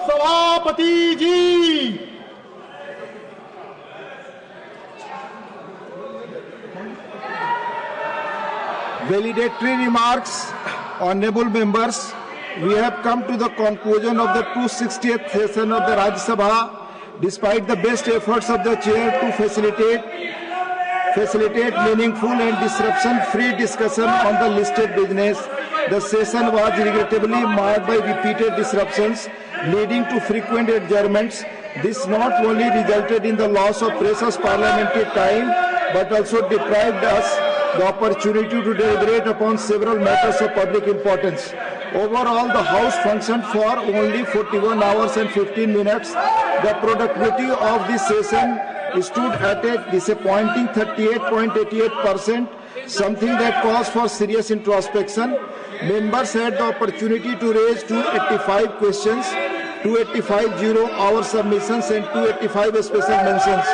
सभापति जी। Valedictory remarks, honorable members. We have come to the conclusion of the 260th session of the Rajya Sabha. Despite the best efforts of the chair to facilitate meaningful and disruption-free discussion on the listed business, the session was regrettably marked by repeated disruptions, leading to frequent adjournments. This not only resulted in the loss of precious parliamentary time, but also deprived us the opportunity to deliberate upon several matters of public importance. Overall, the House functioned for only 41 hours and 15 minutes. The productivity of this session stood at a disappointing 38.88%, something that calls for serious introspection. Members had the opportunity to raise 285 questions, 285 zero-hour submissions and 285 special mentions.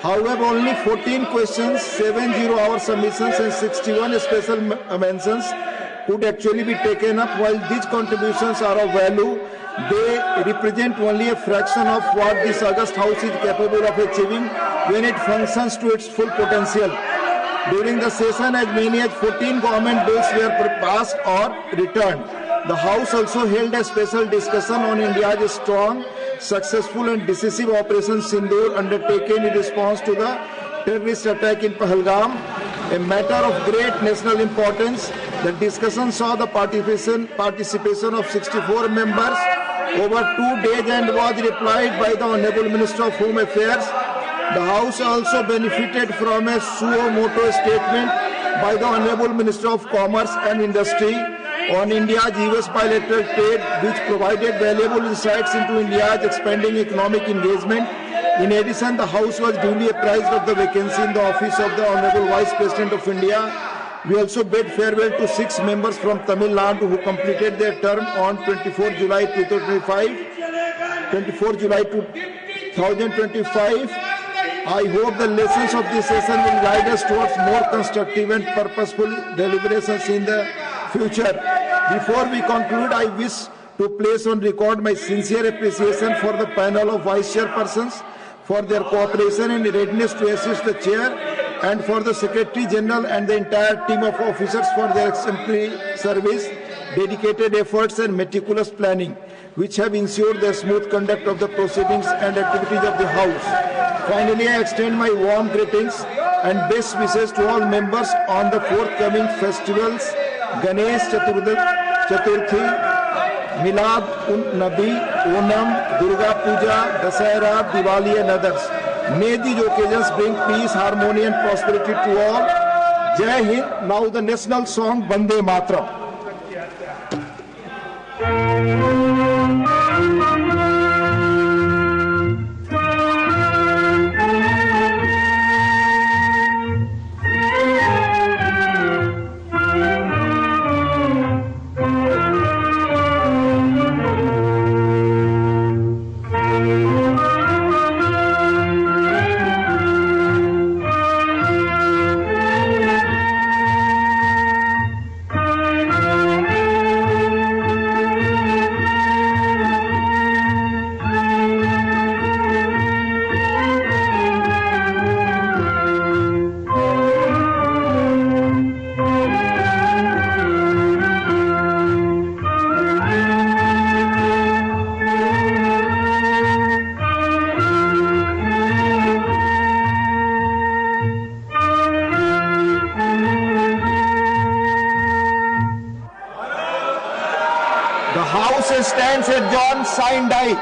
However, only 14 questions, 7 zero-hour submissions and 61 special mentions could actually be taken up. While these contributions are of value, they represent only a fraction of what this august House is capable of achieving when it functions to its full potential. During the session, as many as 14 government bills were passed or returned. The House also held a special discussion on India's strong, successful and decisive Operation Sindoor undertaken in response to the terrorist attack in Pahalgam, a matter of great national importance. The discussion saw the participation of 64 members over 2 days and was replied by the Honorable Minister of Home Affairs. The House also benefited from a suo motu statement by the Honorable Minister of Commerce and Industry on India's US bilateral trade, which provided valuable insights into India's expanding economic engagement. In addition, the House was duly apprised of the vacancy in the office of the Honorable Vice President of India. We also bid farewell to 6 members from Tamil Nadu who completed their term on 24 July 2025. I hope the lessons of this session will guide us towards more constructive and purposeful deliberations in the future. Before we conclude, I wish to place on record my sincere appreciation for the panel of vice chairpersons for their cooperation and readiness to assist the chair, and for the Secretary General and the entire team of officers for their exemplary service, dedicated efforts and meticulous planning, which have ensured the smooth conduct of the proceedings and activities of the House. Finally, I extend my warm greetings and best wishes to all members on the forthcoming festivals, Ganesh Chaturthi, Milad un Nabi, Onam, Durga Puja, Dasahara, Diwali and others. May these occasions bring peace, harmony and prosperity to all. Jai Hind. Now the national song Bande Mataram. The House stands adjourned, signed I.